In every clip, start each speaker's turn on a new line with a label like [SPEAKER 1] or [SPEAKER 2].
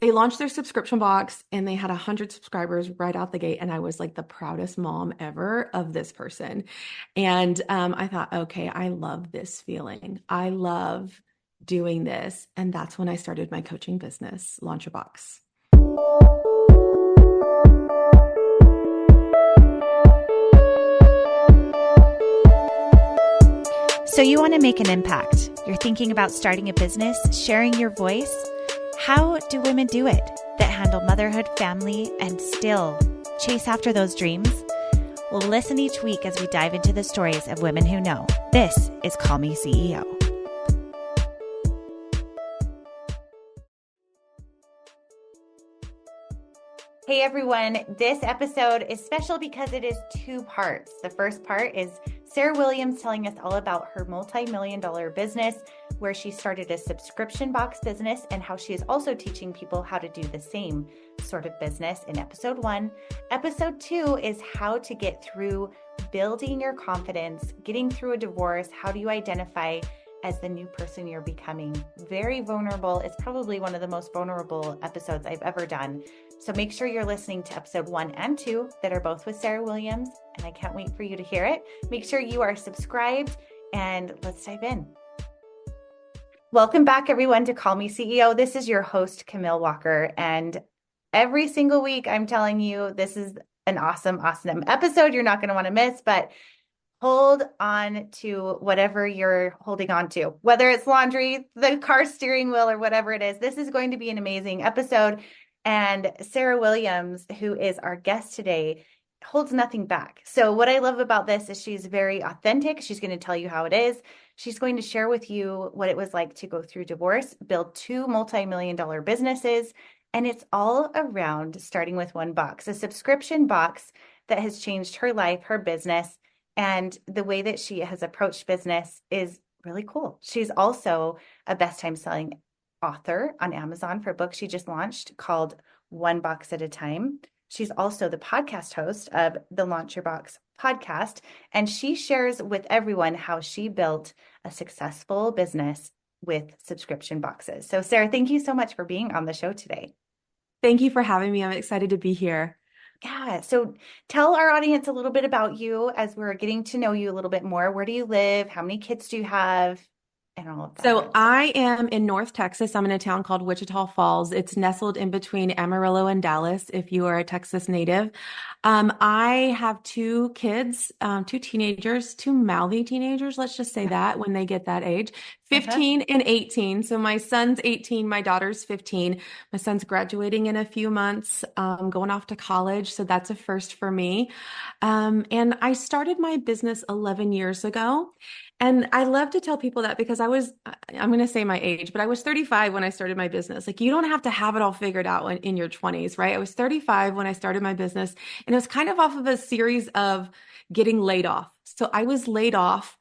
[SPEAKER 1] They launched their subscription box and they had 100 subscribers right out the gate. And I was like the proudest mom ever of this person. And I thought, okay, I love this feeling. I love doing this. And that's when I started my coaching business, Launch a Box.
[SPEAKER 2] So you want to make an impact. You're thinking about starting a business, sharing your voice. How do women do it that handle motherhood, family, and still chase after those dreams? Well, listen each week as we dive into the stories of women who know. This is Call Me CEO. Hey everyone, this episode is special because it is two parts. The first part is Sarah Williams telling us all about her multi-million-dollar business, where she started a subscription box business and how she is also teaching people how to do the same sort of business in episode 1. Episode 2 is how to get through building your confidence, getting through a divorce. How do you identify as the new person you're becoming? Very vulnerable. It's probably one of the most vulnerable episodes I've ever done. So make sure you're listening to episode 1 and 2 that are both with Sarah Williams, and I can't wait for you to hear it. Make sure you are subscribed, and let's dive in. Welcome back, everyone, to Call Me CEO. This is your host, Camille Walker, and every single week I'm telling you this is an awesome episode you're not going to want to miss, but hold on to whatever you're holding on to, whether it's laundry, the car steering wheel, or whatever it is. This is going to be an amazing episode. And Sarah Williams, who is our guest today, holds nothing back. So what I love about this is she's very authentic. She's going to tell you how it is. She's going to share with you what it was like to go through divorce, build 2 multi-million-dollar businesses. And it's all around starting with one box, a subscription box that has changed her life, her business. And the way that she has approached business is really cool. She's also a best time selling author on Amazon for a book she just launched called One Box at a Time. She's also the podcast host of the Launch Your Box podcast, and she shares with everyone how she built a successful business with subscription boxes. So Sarah, thank you so much for being on the show today.
[SPEAKER 1] Thank you for having me. I'm excited to be here.
[SPEAKER 2] Yeah. So tell our audience a little bit about you as we're getting to know you a little bit more. Where do you live? How many kids do you have? And all of that.
[SPEAKER 1] So I am in North Texas. I'm in a town called Wichita Falls. It's nestled in between Amarillo and Dallas, if you are a Texas native. I have 2 kids, 2 teenagers, 2 mouthy teenagers, let's just say that, when they get that age, 15 and 18. So my son's 18, my daughter's 15. My son's graduating in a few months, going off to college. So that's a first for me. And I started my business 11 years ago. And I love to tell people that because I'm going to say my age, but I was 35 when I started my business. Like, you don't have to have it all figured out in your 20s, right? I was 35 when I started my business, and it was kind of off of a series of getting laid off. So I was laid off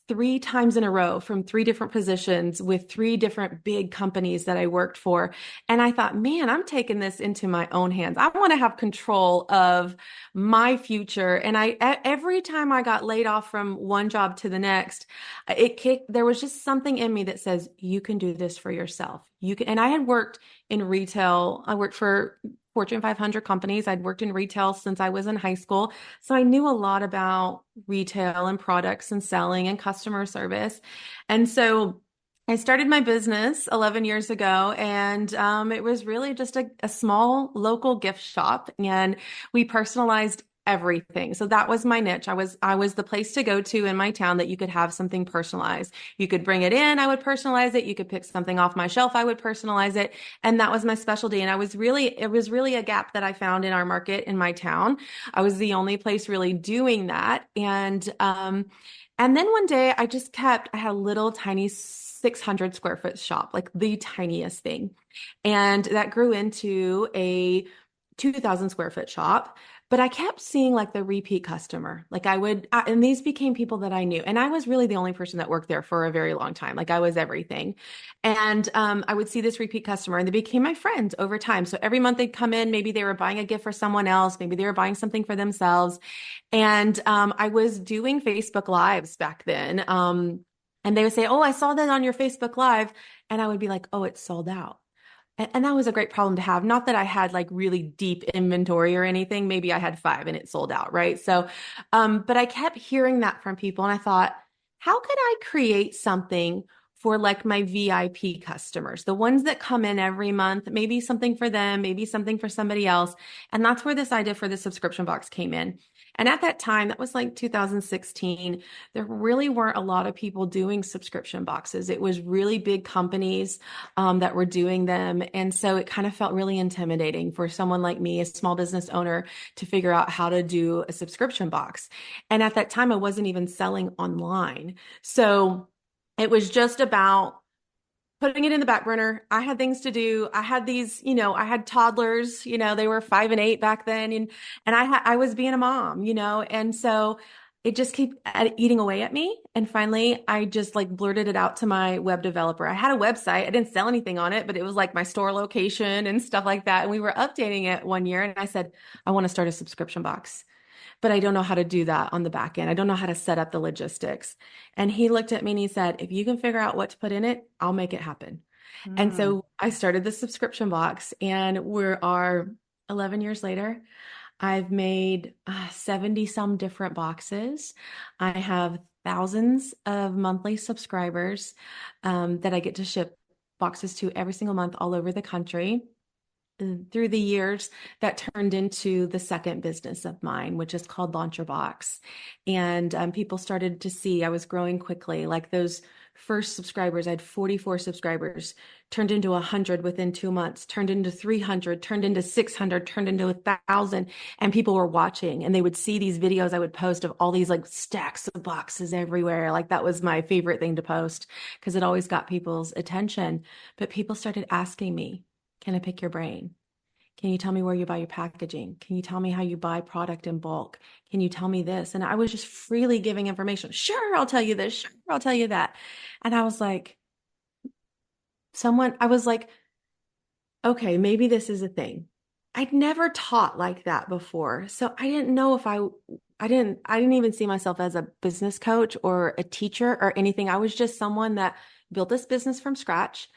[SPEAKER 1] 3 times in a row from 3 different positions with 3 different big companies that I worked for. And I thought, man, I'm taking this into my own hands. I want to have control of my future. And every time I got laid off from one job to the next, there was just something in me that says, you can do this for yourself. You can. And I had worked in retail. I worked for Fortune 500 companies. I'd worked in retail since I was in high school. So I knew a lot about retail and products and selling and customer service. And so I started my business 11 years ago, and it was really just a small local gift shop, and we personalized everything. So that was my niche. I was the place to go to in my town that you could have something personalized. You could bring it in, I would personalize it. You could pick something off my shelf, I would personalize it. And that was my specialty. And it was really a gap that I found in our market in my town. I was the only place really doing that. And then one day I had a little tiny 600 square foot shop, like the tiniest thing. And that grew into a 2,000 square foot shop. But I kept seeing like the repeat customer. Like and these became people that I knew. And I was really the only person that worked there for a very long time. Like, I was everything. And I would see this repeat customer, and they became my friends over time. So every month they'd come in, maybe they were buying a gift for someone else. Maybe they were buying something for themselves. And I was doing Facebook Lives back then. And they would say, oh, I saw that on your Facebook Live. And I would be like, oh, it's sold out. And that was a great problem to have. Not that I had like really deep inventory or anything. Maybe I had five and it sold out, right? So, but I kept hearing that from people, and I thought, how could I create something for like my VIP customers, the ones that come in every month, maybe something for them, maybe something for somebody else. And that's where this idea for the subscription box came in. And at that time, that was like 2016, there really weren't a lot of people doing subscription boxes. It was really big companies that were doing them. And so it kind of felt really intimidating for someone like me, a small business owner, to figure out how to do a subscription box. And at that time, I wasn't even selling online. So it was just about putting it in the back burner. I had things to do. I had these, I had toddlers, they were 5 and 8 back then. And I was being a mom, and so it just kept eating away at me. And finally, I just like blurted it out to my web developer. I had a website. I didn't sell anything on it, but it was like my store location and stuff like that. And we were updating it one year. And I said, I want to start a subscription box, but I don't know how to do that on the back end. I don't know how to set up the logistics. And he looked at me and he said, if you can figure out what to put in it, I'll make it happen. And
[SPEAKER 2] Mm.
[SPEAKER 1] so I started the subscription box, and we are 11 years later. I've made 70 some different boxes. I have thousands of monthly subscribers that I get to ship boxes to every single month all over the country. Through the years, that turned into the second business of mine, which is called Launch Your Box. And people started to see I was growing quickly. Like those first subscribers, I had 44 subscribers, turned into 100 within 2 months, turned into 300, turned into 600, turned into 1,000. And people were watching, and they would see these videos I would post of all these like stacks of boxes everywhere. Like that was my favorite thing to post because it always got people's attention. But people started asking me, can I pick your brain? Can you tell me where you buy your packaging? Can you tell me how you buy product in bulk? Can you tell me this? And I was just freely giving information. Sure, I'll tell you this. Sure, I'll tell you that. And I was like, okay, maybe this is a thing. I'd never taught like that before. So I didn't know if I didn't even see myself as a business coach or a teacher or anything. I was just someone that built this business from scratch.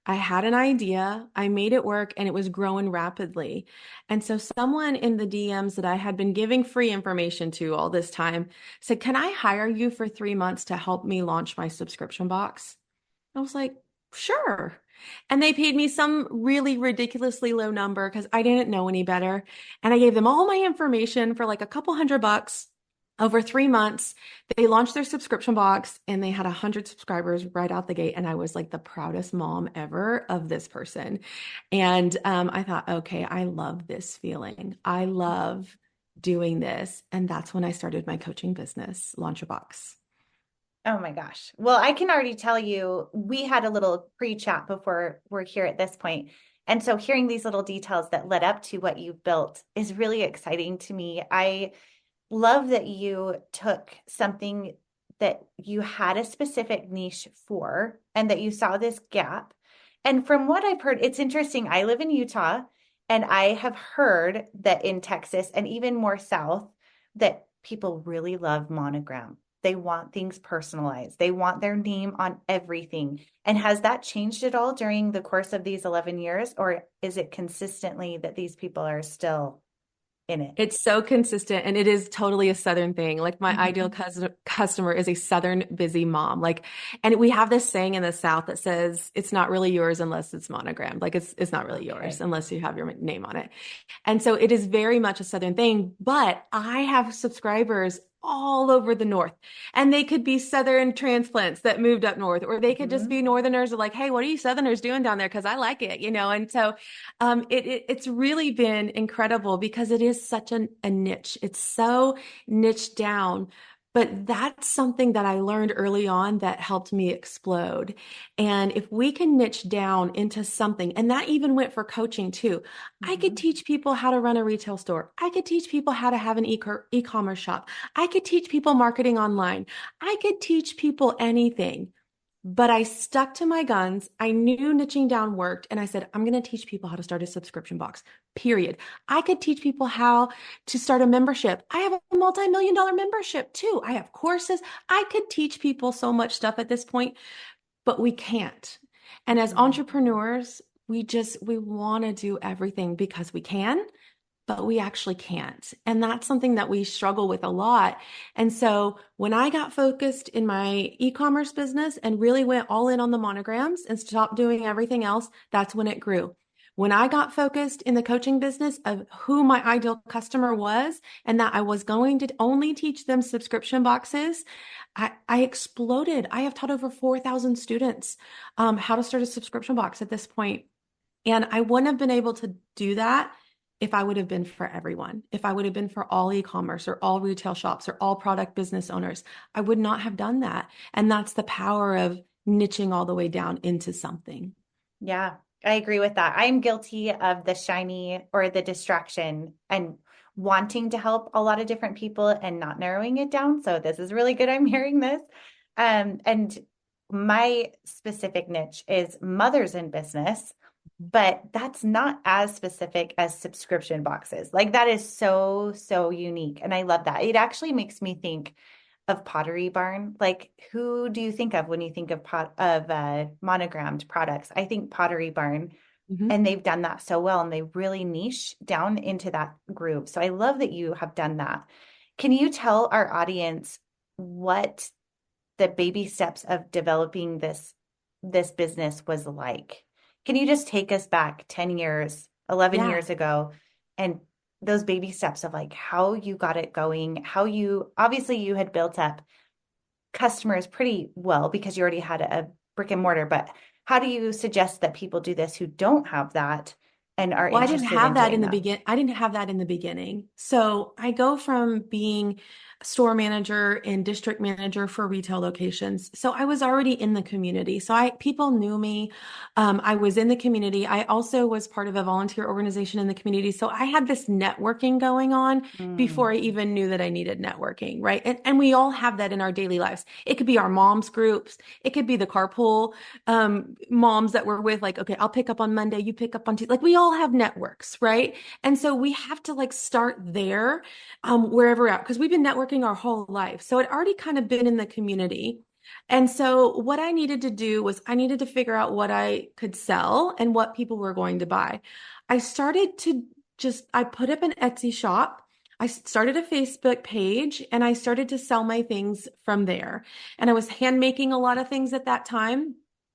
[SPEAKER 1] I had an idea, I made it work, and it was growing rapidly. And so someone in the DMs that I had been giving free information to all this time said, can I hire you for 3 months to help me launch my subscription box? I was like, sure. And they paid me some really ridiculously low number because I didn't know any better. And I gave them all my information for like a couple $100 over 3 months. They launched their subscription box and they had 100 subscribers right out the gate. And I was like the proudest mom ever of this person. And I thought, okay, I love this feeling. I love doing this. And that's when I started my coaching business, Launch a Box.
[SPEAKER 2] Oh my gosh. Well, I can already tell you, we had a little pre-chat before we're here at this point. And so hearing these little details that led up to what you've built is really exciting to me. I love that you took something that you had a specific niche for and that you saw this gap. And from what I've heard, it's interesting. I live in Utah, and I have heard that in Texas and even more south, that people really love monogram. They want things personalized. They want their name on everything. And has that changed at all during the course of these 11 years? Or is it consistently that these people are still in it?
[SPEAKER 1] It's so consistent, and it is totally a Southern thing. Like my ideal
[SPEAKER 2] Mhm.
[SPEAKER 1] customer is a Southern busy mom. Like, and we have this saying in the South that says it's not really yours unless it's monogrammed. Like it's not really yours
[SPEAKER 2] Okay.
[SPEAKER 1] unless you have your name on it. And so it is very much a Southern thing, but I have subscribers all over the North, and they could be Southern transplants that moved up North, or they could just
[SPEAKER 2] Mhm.
[SPEAKER 1] be Northerners who are like, hey, what are you Southerners doing down there? Because I like it, And so it's really been incredible because it is such a niche. It's so niche down. But that's something that I learned early on that helped me explode. And if we can niche down into something, and that even went for coaching too, I could
[SPEAKER 2] Mhm.
[SPEAKER 1] teach people how to run a retail store. I could teach people how to have an e-commerce shop. I could teach people marketing online. I could teach people anything. But I stuck to my guns. I knew niching down worked. And I said, I'm going to teach people how to start a subscription box, period. I could teach people how to start a membership. I have a multi-million dollar membership too. I have courses. I could teach people so much stuff at this point, but we can't. And as
[SPEAKER 2] Mhm.
[SPEAKER 1] entrepreneurs, we want to do everything because we can, but we actually can't. And that's something that we struggle with a lot. And so when I got focused in my e-commerce business and really went all in on the monograms and stopped doing everything else, that's when it grew. When I got focused in the coaching business of who my ideal customer was and that I was going to only teach them subscription boxes, I exploded. I have taught over 4,000 students how to start a subscription box at this point. And I wouldn't have been able to do that if I would have been for everyone, if I would have been for all e-commerce or all retail shops or all product business owners. I would not have done that. And that's the power of niching all the way down into something.
[SPEAKER 2] Yeah, I agree with that. I'm guilty of the shiny or the distraction and wanting to help a lot of different people and not narrowing it down. So this is really good. I'm hearing this. And my specific niche is mothers in business, but that's not as specific as subscription boxes. Like that is so, so unique. And I love that. It actually makes me think of Pottery Barn. Like, who do you think of when you think of monogrammed products? I think Pottery Barn,
[SPEAKER 1] Mm-hmm.
[SPEAKER 2] and they've done that so well, and they really niche down into that group. So I love that you have done that. Can you tell our audience what the baby steps of developing this business was like? Can you just take us back 10 years, 11
[SPEAKER 1] Yeah.
[SPEAKER 2] years ago, and those baby steps of like how you got it going, how you obviously you had built up customers pretty well because you already had a brick and mortar, but how do you suggest that people do this who don't have that and are
[SPEAKER 1] Well, I didn't
[SPEAKER 2] interested
[SPEAKER 1] have
[SPEAKER 2] in
[SPEAKER 1] that
[SPEAKER 2] doing
[SPEAKER 1] in the
[SPEAKER 2] that?
[SPEAKER 1] begin. I didn't have that in the beginning. So I go from being a store manager and district manager for retail locations. So I was already in the community. So people knew me. I was in the community. I also was part of a volunteer organization in the community. So I had this networking going on before
[SPEAKER 2] Mm.
[SPEAKER 1] I even knew that I needed networking, right? And we all have that in our daily lives. It could be our moms groups. It could be the carpool moms that we're with, like, okay, I'll pick up on Monday, you pick up on Tuesday. Like we all have networks, right? And so we have to like start there, wherever we're at, because we've been networking our whole life. So it already kind of been in the community. And so what I needed to do was I needed to figure out what I could sell and what people were going to buy. I started to I put up an Etsy shop. I started a Facebook page and I started to sell my things from there. And I was hand making a lot of things at that time.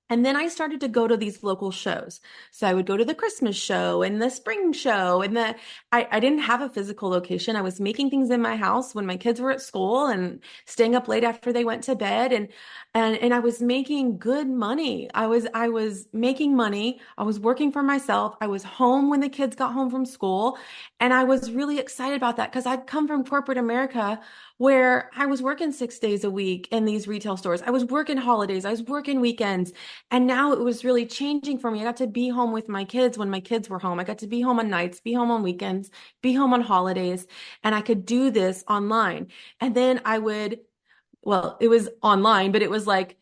[SPEAKER 1] And then I started to go to these local shows. So I would go to the Christmas show and the spring show and I didn't have a physical location. I was making things in my house when my kids were at school and staying up late after they went to bed and I was making good money. I was making money. I was working for myself. I was home when the kids got home from school. And I was really excited about that because I'd come from corporate America where I was working 6 days a week in these retail stores. I was working holidays. I was working weekends. And now it was really changing for me. I got to be home with my kids when my kids were home. I got to be home on nights, be home on weekends, be home on holidays, and I could do this online. And then well, it was online, but it was like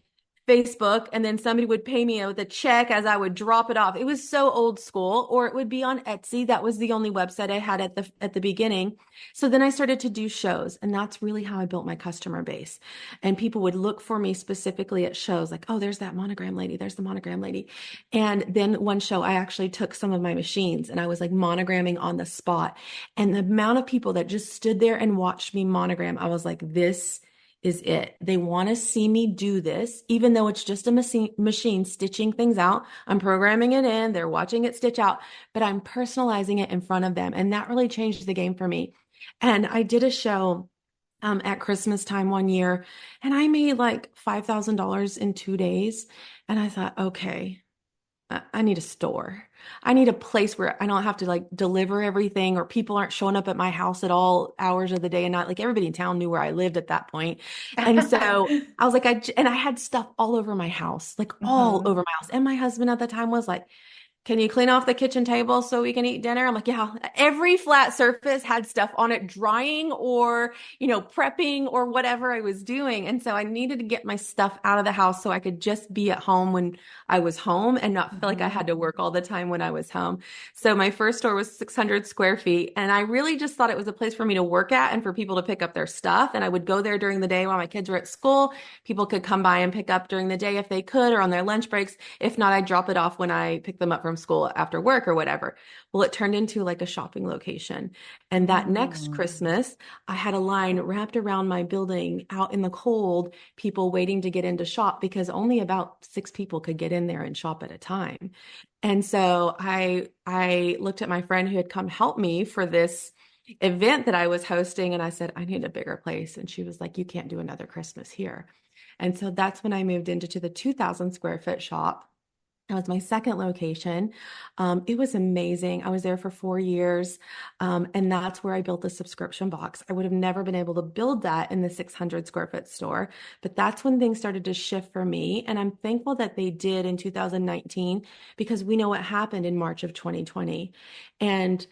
[SPEAKER 1] Facebook, and then somebody would pay me with a check as I would drop it off. It was so old school, or it would be on Etsy. That was the only website I had at the beginning. So then I started to do shows, and that's really how I built my customer base. And people would look for me specifically at shows like, oh, there's that monogram lady, there's the monogram lady. And then one show I actually took some of my machines and I was like monogramming on the spot. And the amount of people that just stood there and watched me monogram, I was like, this is it. They want to see me do this, even though it's just a machine stitching things out. I'm programming it in, they're watching it stitch out, but I'm personalizing it in front of them. And that really changed the game for me. And I did a show at Christmas time one year, and I made like $5,000 in 2 days. And I thought, okay, I need a store. I need a place where I don't have to like deliver everything or people aren't showing up at my house at all hours of the day and night. Like everybody in town knew where I lived at that point. And so I was like, and I had stuff all over my house, like all
[SPEAKER 2] Mhm.
[SPEAKER 1] over my house. And my husband at the time was like, can you clean off the kitchen table so we can eat dinner? I'm like, yeah. Every flat surface had stuff on it drying or, prepping or whatever I was doing. And so I needed to get my stuff out of the house so I could just be at home when I was home and not feel like I
[SPEAKER 2] Mhm.
[SPEAKER 1] had to work all the time when I was home. So my first store was 600 square feet. And I really just thought it was a place for me to work at and for people to pick up their stuff. And I would go there during the day while my kids were at school. People could come by and pick up during the day if they could or on their lunch breaks. If not, I'd drop it off when I picked them up from from school after work or whatever. Well, it turned into like a shopping location. And that next
[SPEAKER 2] Mm.
[SPEAKER 1] Christmas, I had a line wrapped around my building out in the cold, people waiting to get in to shop because only about 6 people could get in there and shop at a time. And so I looked at my friend who had come help me for this event that I was hosting, and I said, I need a bigger place. And she was like, you can't do another Christmas here. And so that's when I moved into the 2,000 square foot shop. That was my second location. It was amazing. I was there for 4 years. And that's where I built the subscription box. I would have never been able to build that in the 600 square foot store, but that's when things started to shift for me. And I'm thankful that they did in 2019 because we know what happened in March of 2020. And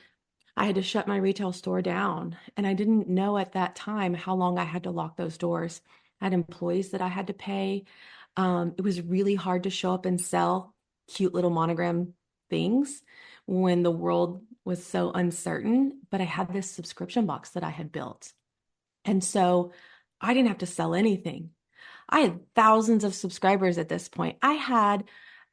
[SPEAKER 1] I had to shut my retail store down. And I didn't know at that time how long I had to lock those doors. I had employees that I had to pay. It was really hard to show up and sell cute little monogram things when the world was so uncertain. But I had this subscription box that I had built. And so I didn't have to sell anything. I had thousands of subscribers at this point. I had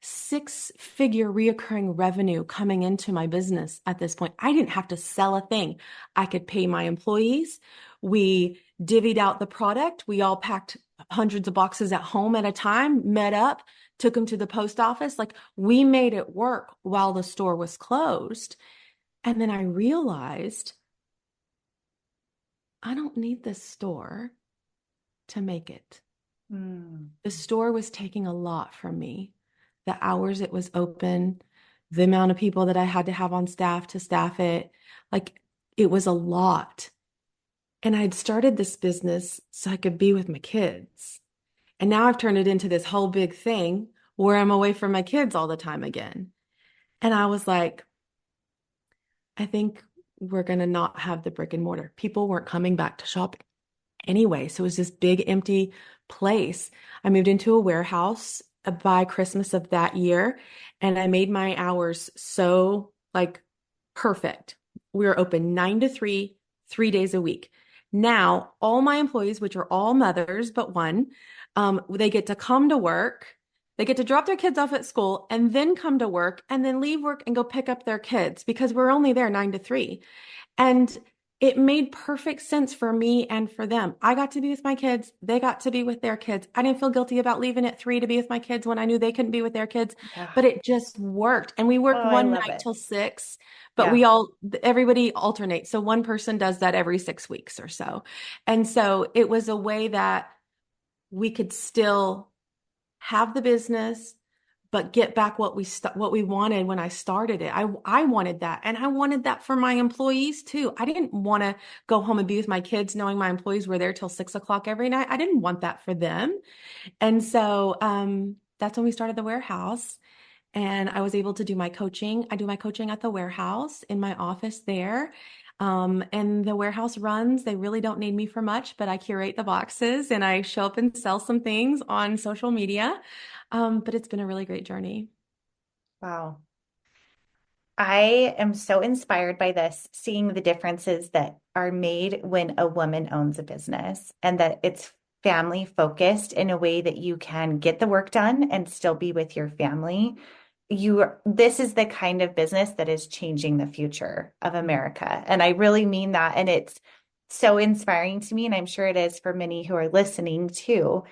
[SPEAKER 1] six-figure reoccurring revenue coming into my business at this point. I didn't have to sell a thing. I could pay my employees. We divvied out the product. We all packed hundreds of boxes at home at a time, met up, took them to the post office. Like we made it work while the store was closed. And then I realized I don't need this store to make it.
[SPEAKER 2] Mm.
[SPEAKER 1] The store was taking a lot from me. The hours it was open, the amount of people that I had to have on staff to staff it, like it was a lot. And I'd started this business so I could be with my kids. And now I've turned it into this whole big thing where I'm away from my kids all the time again. And I was like, I think we're going to not have the brick and mortar. People weren't coming back to shop anyway. So it was this big empty place. I moved into a warehouse by Christmas of that year, and I made my hours so like perfect. We were open 9 to 3, 3 days a week. Now, all my employees, which are all mothers but one, they get to come to work. They get to drop their kids off at school and then come to work and then leave work and go pick up their kids because we're only there 9 to 3. And it made perfect sense for me and for them. I got to be with my kids. They got to be with their kids. I didn't feel guilty about leaving at 3 to be with my kids when I knew they couldn't be with their kids,
[SPEAKER 2] Yeah.
[SPEAKER 1] but it just worked. And we
[SPEAKER 2] Oh,
[SPEAKER 1] work
[SPEAKER 2] I
[SPEAKER 1] one
[SPEAKER 2] love
[SPEAKER 1] night
[SPEAKER 2] it.
[SPEAKER 1] till 6, but
[SPEAKER 2] Yeah.
[SPEAKER 1] everybody alternates. So one person does that every 6 weeks or so. And so it was a way that we could still have the business, but get back what we wanted when I started it. I wanted that, and I wanted that for my employees too. I didn't want to go home and be with my kids knowing my employees were there till 6 o'clock every night. I didn't want that for them. And so that's when we started the warehouse, and I was able to do my coaching. I do my coaching at the warehouse in my office there. And the warehouse runs, they really don't need me for much, but I curate the boxes and I show up and sell some things on social media. But it's been a really great journey.
[SPEAKER 2] Wow. I am so inspired by this, seeing the differences that are made when a woman owns a business and that it's family focused in a way that you can get the work done and still be with your family. This is the kind of business that is changing the future of America. And I really mean that. And it's so inspiring to me. And I'm sure it is for many who are listening too.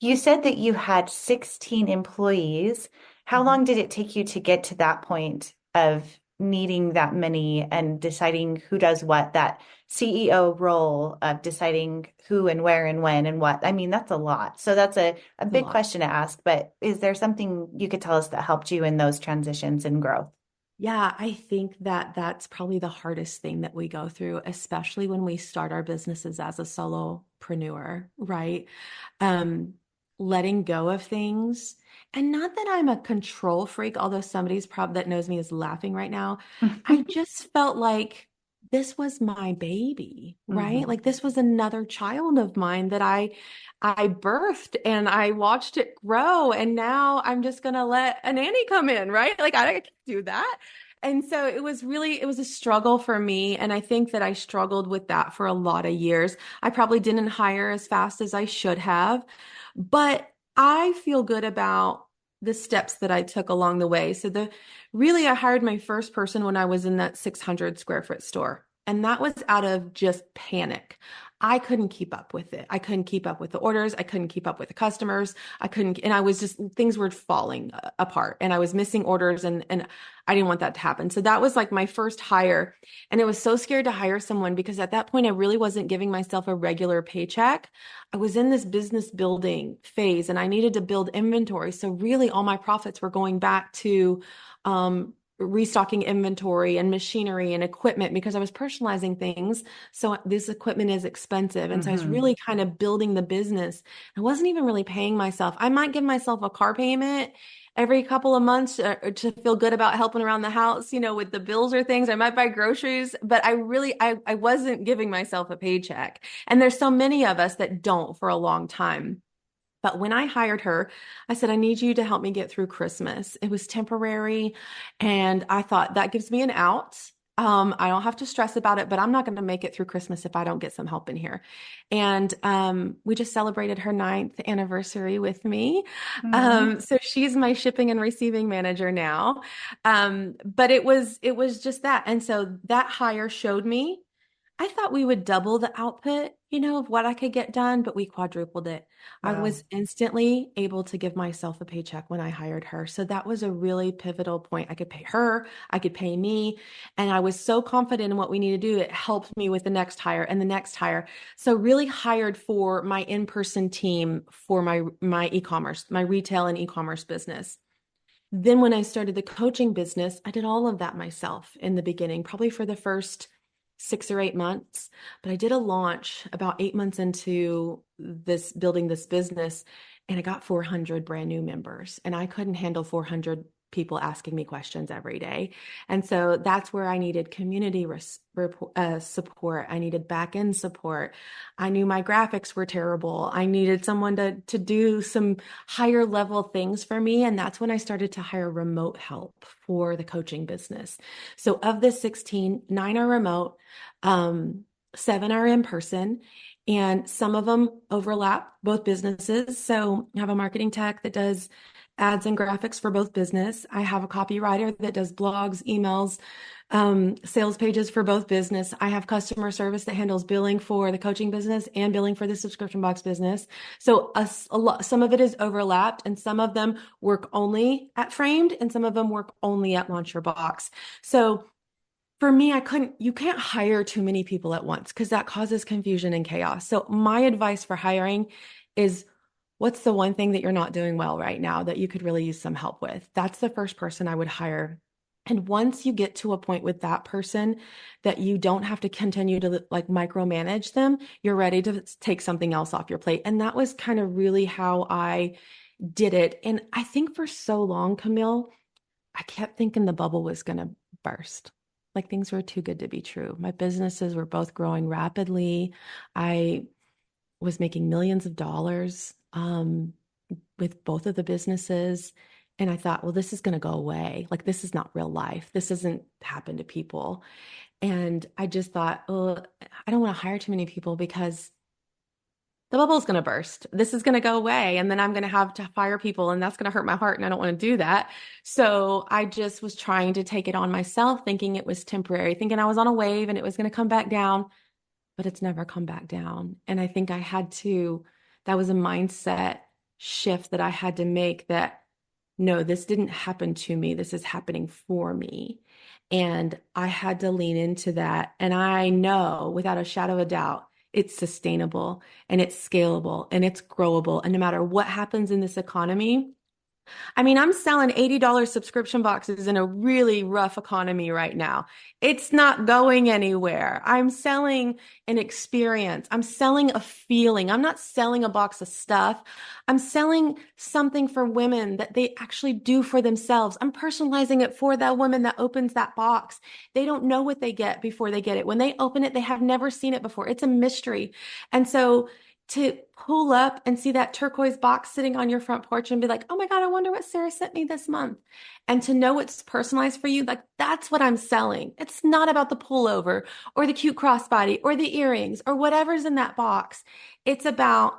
[SPEAKER 2] You said that you had 16 employees. How
[SPEAKER 1] Mhm.
[SPEAKER 2] long did it take you to get to that point of needing that many and deciding who does what, that CEO role of deciding who and where and when and what? I mean, that's a lot. So that's a
[SPEAKER 1] It's a
[SPEAKER 2] big
[SPEAKER 1] lot.
[SPEAKER 2] question to ask, but is there something you could tell us that helped you in those transitions and growth?
[SPEAKER 1] Yeah, I think that that's probably the hardest thing that we go through, especially when we start our businesses as a solopreneur, right? Um, Letting go of things. And not that I'm a control freak, although somebody's probably that knows me is laughing right now. I just felt like this was my baby, right?
[SPEAKER 2] Mhm.
[SPEAKER 1] Like this was another child of mine that I birthed and I watched it grow. And now I'm just gonna let a nanny come in, right? Like I can't do that. And so it was a struggle for me. And I think that I struggled with that for a lot of years. I probably didn't hire as fast as I should have, but I feel good about the steps that I took along the way. So really I hired my first person when I was in that 600 square foot store. And that was out of just panic. I couldn't keep up with it. I couldn't keep up with the orders. I couldn't keep up with the customers. I couldn't, and I was just, things were falling apart and I was missing orders and I didn't want that to happen. So that was like my first hire. And I was so scared to hire someone because at that point I really wasn't giving myself a regular paycheck. I was in this business building phase and I needed to build inventory. So really all my profits were going back to, restocking inventory and machinery and equipment because I was personalizing things. So this equipment is expensive. And so I was really kind of building the business. I wasn't even really paying myself. I might give myself a car payment every couple of months to feel good about helping around the house, with the bills or things. I might buy groceries, but I wasn't giving myself a paycheck. And there's so many of us that don't for a long time. But when I hired her, I said, I need you to help me get through Christmas. It was temporary. And I thought that gives me an out. I don't have to stress about it, but I'm not going to make it through Christmas if I don't get some help in here. And we just celebrated her 9th anniversary with me. So she's my shipping and receiving manager now. But it was just that. And so that hire showed me I thought we would double the output, of what I could get done, but we quadrupled it. I
[SPEAKER 2] Wow.
[SPEAKER 1] was instantly able to give myself a paycheck when I hired her. So that was a really pivotal point. I could pay her, I could pay me, and I was so confident in what we need to do. It helped me with the next hire and the next hire. So really hired for my in-person team for my e-commerce, my retail and e-commerce business. Then when I started the coaching business, I did all of that myself in the beginning, probably for the first 6 or 8 months. But I did a launch about 8 months into this building this business, and I got 400 brand new members, and I couldn't handle 400 people asking me questions every day. And so that's where I needed community support. I needed back end support. I knew my graphics were terrible. I needed someone to do some higher level things for me. And that's when I started to hire remote help for the coaching business. So of the 16, 9 are remote, 7 are in person. And some of them overlap both businesses. So I have a marketing tech that does ads and graphics for both business. I have a copywriter that does blogs, emails, sales pages for both business. I have customer service that handles billing for the coaching business and billing for the subscription box business. So some of it is overlapped, and some of them work only at Framed, and some of them work only at Launch Your Box. So for me, you can't hire too many people at once because that causes confusion and chaos. So my advice for hiring is, what's the one thing that you're not doing well right now that you could really use some help with? That's the first person I would hire. And once you get to a point with that person that you don't have to continue to like micromanage them, you're ready to take something else off your plate. And that was kind of really how I did it. And I think for so long, Camille, I kept thinking the bubble was going to burst. Like things were too good to be true. My businesses were both growing rapidly. I was making millions of dollars with both of the businesses. And I thought, well, this is going to go away. Like, this is not real life. This doesn't happen to people. And I just thought, oh, I don't want to hire too many people because the bubble is going to burst. This is going to go away. And then I'm going to have to fire people, and that's going to hurt my heart. And I don't want to do that. So I just was trying to take it on myself, thinking it was temporary, thinking I was on a wave and it was going to come back down, but it's never come back down. And I think that was a mindset shift that I had to make, that no, this didn't happen to me. This is happening for me. And I had to lean into that. And I know without a shadow of a doubt, it's sustainable and it's scalable and it's growable. And no matter what happens in this economy, I mean, I'm selling $80 subscription boxes in a really rough economy right now. It's not going anywhere. I'm selling an experience. I'm selling a feeling. I'm not selling a box of stuff. I'm selling something for women that they actually do for themselves. I'm personalizing it for that woman that opens that box. They don't know what they get before they get it. When they open it, they have never seen it before. It's a mystery. And so to pull up and see that turquoise box sitting on your front porch and be like, oh my God, I wonder what Sarah sent me this month. And to know it's personalized for you, like that's what I'm selling. It's not about the pullover or the cute crossbody or the earrings or whatever's in that box. It's about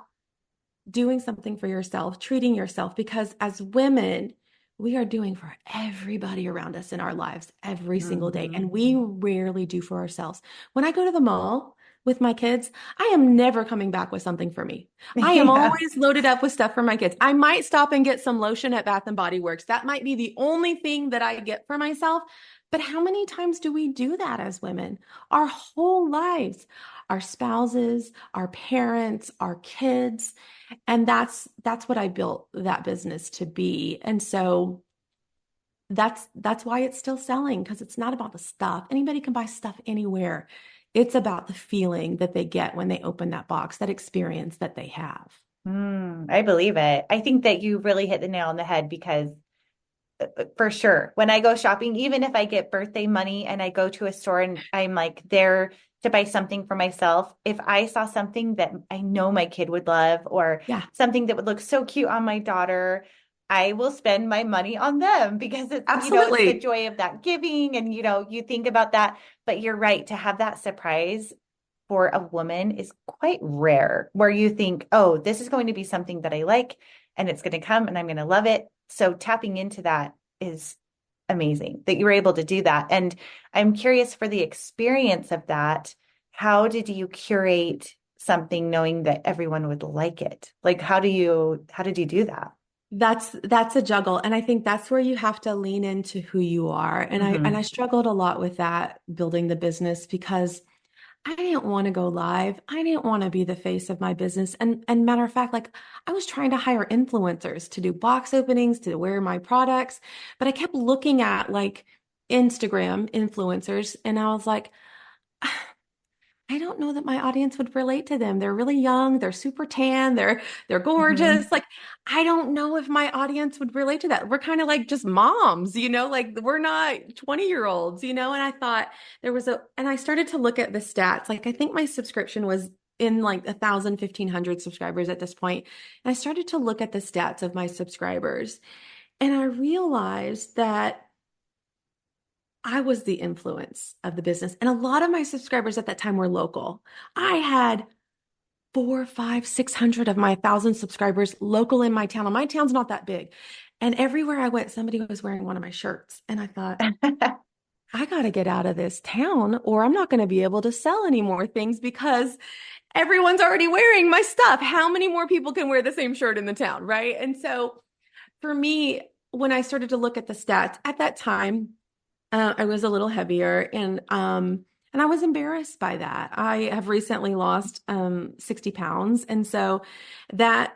[SPEAKER 1] doing something for yourself, treating yourself, because as women, we are doing for everybody around us in our lives every single day.
[SPEAKER 2] Mm-hmm.
[SPEAKER 1] And we rarely do for ourselves. When I go to the mall with my kids, I am never coming back with something for me. I am
[SPEAKER 2] Yeah.
[SPEAKER 1] always loaded up with stuff for my kids. I might stop and get some lotion at Bath and Body Works. That might be the only thing that I get for myself. But how many times do we do that as women? Our whole lives, our spouses, our parents, our kids. And that's what I built that business to be. And so that's why it's still selling, because it's not about the stuff. Anybody can buy stuff anywhere. It's about the feeling that they get when they open that box, that experience that they have.
[SPEAKER 2] I believe it. I think that you really hit the nail on the head because for sure, when I go shopping, even if I get birthday money and I go to a store and I'm like there to buy something for myself, if I saw something that I know my kid would love or
[SPEAKER 1] Yeah,
[SPEAKER 2] something that would look so cute on my daughter, I will spend my money on them because it's the
[SPEAKER 1] absolutely.
[SPEAKER 2] joy of that giving and you think about that. But you're right, to have that surprise for a woman is quite rare where you think, oh, this is going to be something that I like and it's going to come and I'm going to love it. So tapping into that is amazing that you were able to do that. And I'm curious for the experience of that. How did you curate something knowing that everyone would like it? Like, how did you do that?
[SPEAKER 1] That's a juggle. And I think that's where you have to lean into who you are. And I
[SPEAKER 2] Mm-hmm.
[SPEAKER 1] struggled a lot with that building the business because I didn't want to go live. I didn't want to be the face of my business. And matter of fact, like I was trying to hire influencers to do box openings, to wear my products, but I kept looking at like Instagram influencers and I was like, I don't know that my audience would relate to them. They're really young, they're super tan, they're
[SPEAKER 2] Mm-hmm.
[SPEAKER 1] gorgeous. Like I don't know if my audience would relate to that. We're kind of like just moms, like we're not 20-year-olds, and I thought and I started to look at the stats. Like I think my subscription was in like 1,000, 1,500 subscribers at this point. And I started to look at the stats of my subscribers and I realized that I was the influence of the business. And a lot of my subscribers at that time were local. I had four, five, 600 of my 1,000 subscribers local in my town. And my town's not that big. And everywhere I went, somebody was wearing one of my shirts. And I thought, I got to get out of this town or I'm not going to be able to sell any more things because everyone's already wearing my stuff. How many more people can wear the same shirt in the town? Right. And so for me, when I started to look at the stats at that time, I was a little heavier and I was embarrassed by that. I have recently lost 60 pounds. And so that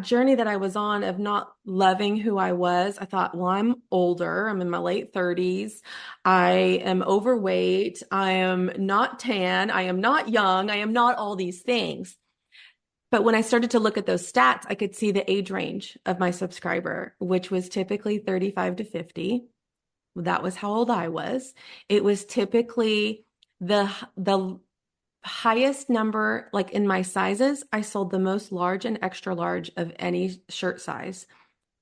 [SPEAKER 1] journey that I was on of not loving who I was, I thought, well, I'm older. I'm in my late 30s. I am overweight. I am not tan. I am not young. I am not all these things. But when I started to look at those stats, I could see the age range of my subscriber, which was typically 35 to 50. That was how old I was. It was typically the highest number, like in my sizes, I sold the most large and extra large of any shirt size.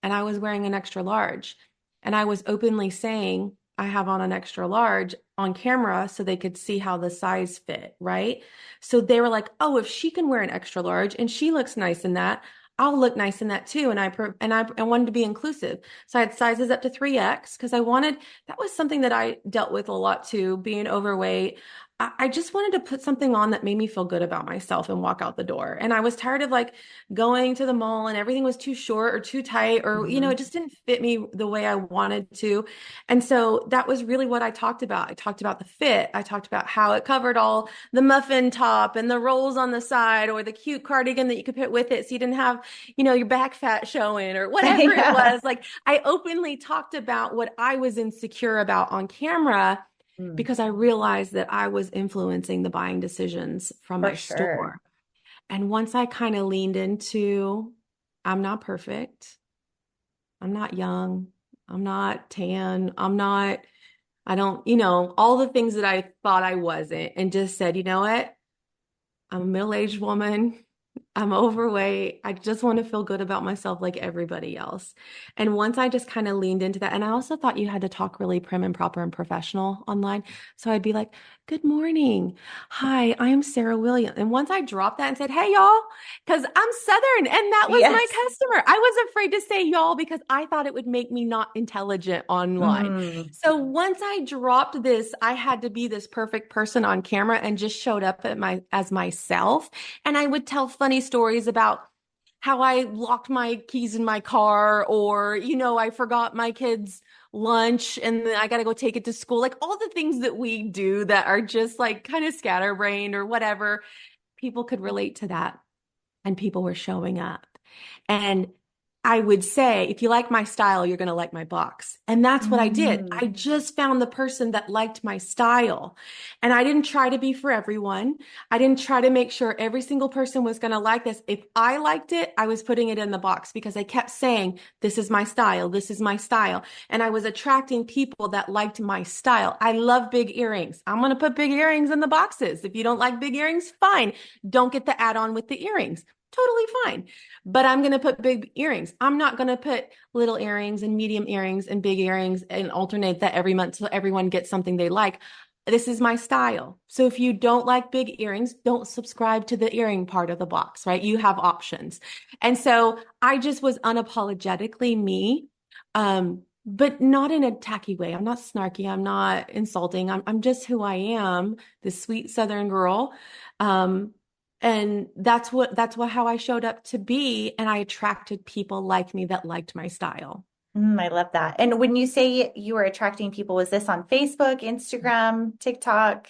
[SPEAKER 1] And I was wearing an extra large. And I was openly saying I have on an extra large on camera so they could see how the size fit, right? So they were like, "Oh, if she can wear an extra large and she looks nice in that, I'll look nice in that too." And I wanted to be inclusive. So I had sizes up to 3X because that was something that I dealt with a lot too, being overweight. I just wanted to put something on that made me feel good about myself and walk out the door. And I was tired of like going to the mall and everything was too short or too tight or,
[SPEAKER 2] Mm-hmm.
[SPEAKER 1] it just didn't fit me the way I wanted to. And so that was really what I talked about. I talked about the fit. I talked about how it covered all the muffin top and the rolls on the side or the cute cardigan that you could put with it. So you didn't have, your back fat showing or whatever it
[SPEAKER 2] Yeah.
[SPEAKER 1] was. Like I openly talked about what I was insecure about on camera
[SPEAKER 2] Mm,
[SPEAKER 1] because I realized that I was influencing the buying decisions from
[SPEAKER 2] for
[SPEAKER 1] my
[SPEAKER 2] sure.
[SPEAKER 1] store. And once I kind of leaned into, I'm not perfect. I'm not young. I'm not tan. I don't, all the things that I thought I wasn't, and just said, you know what? I'm a middle-aged woman. I'm overweight. I just want to feel good about myself like everybody else. And once I just kind of leaned into that, and I also thought you had to talk really prim and proper and professional online. So I'd be like, good morning. Hi, I'm Sarah Williams. And once I dropped that and said, hey, y'all, because I'm Southern and that was my
[SPEAKER 2] Yes.
[SPEAKER 1] customer, I was afraid to say y'all because I thought it would make me not intelligent online.
[SPEAKER 2] Mm.
[SPEAKER 1] So once I dropped this, I had to be this perfect person on camera and just showed up as myself. And I would tell funny stories about how I locked my keys in my car, or, I forgot my kids' lunch and then I got to go take it to school. Like all the things that we do that are just like kind of scatterbrained or whatever. People could relate to that. And people were showing up. And I would say, if you like my style, you're going to like my box. And that's what I did.
[SPEAKER 2] Mm.
[SPEAKER 1] I just found the person that liked my style. And I didn't try to be for everyone. I didn't try to make sure every single person was going to like this. If I liked it, I was putting it in the box because I kept saying, this is my style. This is my style. And I was attracting people that liked my style. I love big earrings. I'm going to put big earrings in the boxes. If you don't like big earrings, fine. Don't get the add-on with the earrings. Totally fine. But I'm going to put big earrings. I'm not going to put little earrings and medium earrings and big earrings and alternate that every month so everyone gets something they like. This is my style. So if you don't like big earrings, don't subscribe to the earring part of the box, right? You have options. And so I just was unapologetically me, but not in a tacky way. I'm not snarky. I'm not insulting. I'm just who I am, this sweet Southern girl. And that's what how I showed up to be. And I attracted people like me that liked my style.
[SPEAKER 2] I love that. And when you say you were attracting people, was this on Facebook, Instagram, TikTok?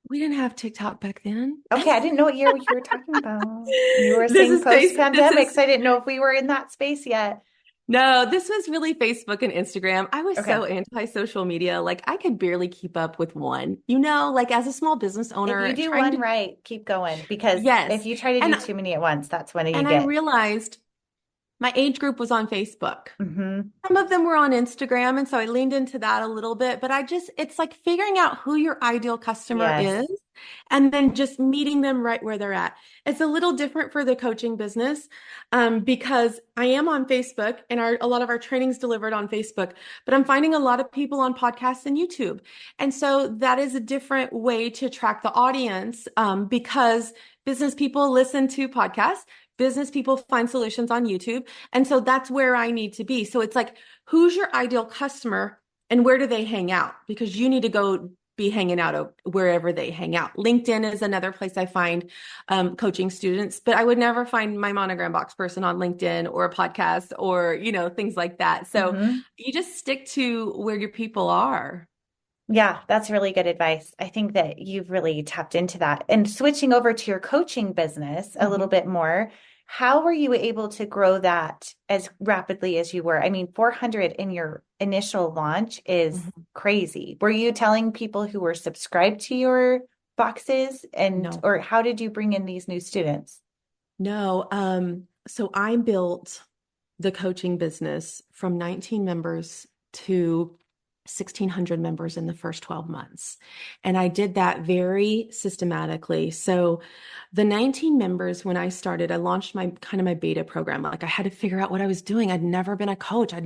[SPEAKER 1] We didn't have TikTok back then.
[SPEAKER 2] Okay, I didn't know what year you were talking about. You were
[SPEAKER 1] This
[SPEAKER 2] saying
[SPEAKER 1] is face, this
[SPEAKER 2] post-pandemic,
[SPEAKER 1] is
[SPEAKER 2] so I didn't know if we were in that space yet.
[SPEAKER 1] No, this was really Facebook and Instagram. I was
[SPEAKER 2] Okay.
[SPEAKER 1] so anti-social media. Like I could barely keep up with one, like as a small business
[SPEAKER 2] If you
[SPEAKER 1] owner
[SPEAKER 2] do
[SPEAKER 1] trying
[SPEAKER 2] one
[SPEAKER 1] to,
[SPEAKER 2] right, keep going because if
[SPEAKER 1] yes.
[SPEAKER 2] you try to
[SPEAKER 1] And,
[SPEAKER 2] do too many at once, that's when you
[SPEAKER 1] and I
[SPEAKER 2] get.
[SPEAKER 1] realized my age group was on Facebook.
[SPEAKER 2] Hmm.
[SPEAKER 1] Some of them were on Instagram. And so I leaned into that a little bit, but it's like figuring out who your ideal customer
[SPEAKER 2] Yes.
[SPEAKER 1] is and then just meeting them right where they're at. It's a little different for the coaching business because I am on Facebook and a lot of our trainings delivered on Facebook, but I'm finding a lot of people on podcasts and YouTube. And so that is a different way to attract the audience because business people listen to podcasts. Business people find solutions on YouTube. And so that's where I need to be. So it's like, who's your ideal customer and where do they hang out? Because you need to go be hanging out wherever they hang out. LinkedIn is another place I find coaching students, but I would never find my Monogram Box person on LinkedIn or a podcast or, things like that. So
[SPEAKER 2] Hmm.
[SPEAKER 1] you just stick to where your people are.
[SPEAKER 2] Yeah, that's really good advice. I think that you've really tapped into that. And switching over to your coaching business a little
[SPEAKER 1] Mhm.
[SPEAKER 2] bit more, how were you able to grow that as rapidly as you were? I mean, 400 in your initial launch is
[SPEAKER 1] Mhm.
[SPEAKER 2] crazy. Were you telling people who were subscribed to your boxes
[SPEAKER 1] No,
[SPEAKER 2] or how did you bring in these new students?
[SPEAKER 1] no. So I built the coaching business from 19 members to 1,600 members in the first 12 months. And I did that very systematically. So the 19 members, when I started, I launched my beta program. Like I had to figure out what I was doing. I'd never been a coach. I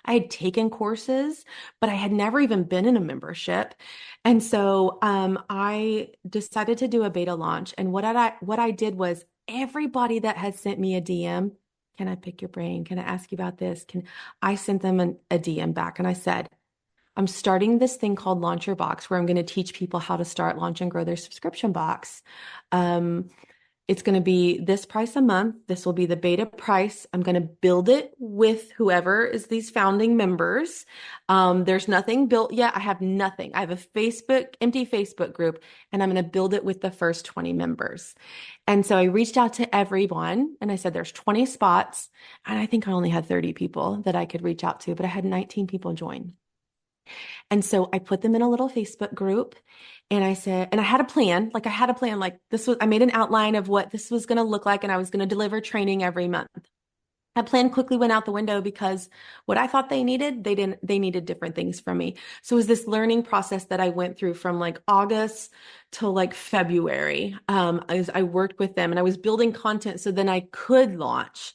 [SPEAKER 1] had taken courses, but I had never even been in a membership. And so I decided to do a beta launch. And what I did was everybody that had sent me a DM, can I pick your brain? Can I ask you about this? I sent them a DM back and I said, I'm starting this thing called Launch Your Box where I'm going to teach people how to start, launch, and grow their subscription box. Um, it's going to be this price a month. This will be the beta price. I'm going to build it with whoever is these founding members. There's nothing built yet. I have nothing. I have empty Facebook group, and I'm going to build it with the first 20 members. And so I reached out to everyone and I said, there's 20 spots. And I think I only had 30 people that I could reach out to, but I had 19 people join. And so I put them in a little Facebook group and I said, and I had a plan, like I made an outline of what this was going to look like and I was going to deliver training every month. That plan quickly went out the window because what I thought they needed, they needed different things from me. So it was this learning process that I went through from like August to like February. As I worked with them and I was building content so then I could launch.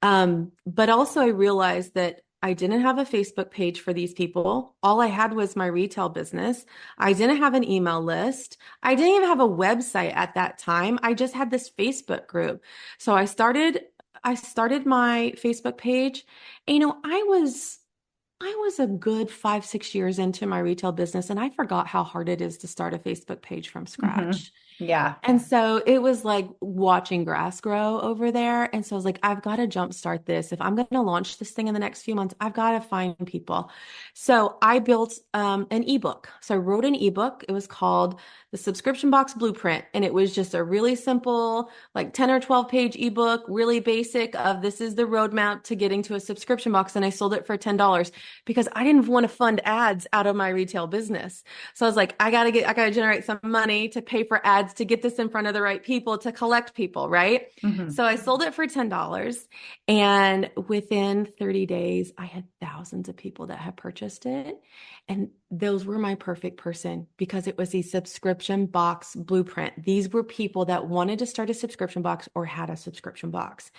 [SPEAKER 1] But also I realized that I didn't have a Facebook page for these people. All I had was my retail business. I didn't have an email list. I didn't even have a website at that time. I just had this Facebook group. So I started my Facebook page. And, I was a good 5, 6 years into my retail business, and I forgot how hard it is to start a Facebook page from
[SPEAKER 2] Hmm.
[SPEAKER 1] scratch.
[SPEAKER 2] Yeah.
[SPEAKER 1] And so it was like watching grass grow over there. And so I was like, I've got to jumpstart this. If I'm going to launch this thing in the next few months, I've got to find people. So I built an ebook. So I wrote an ebook. It was called The Subscription Box Blueprint. And it was just a really simple, like 10 or 12 page ebook, really basic of this is the roadmap to getting to a subscription box. And I sold it for $10 because I didn't want to fund ads out of my retail business. So I was like, I gotta generate some money to pay for ads to get this in front of the right people to collect people, right?
[SPEAKER 2] Hmm.
[SPEAKER 1] So I sold it for $10. And within 30 days, I had thousands of people that had purchased it. And those were my perfect person because it was a subscription box blueprint. These were people that wanted to start a subscription box or had a subscription box.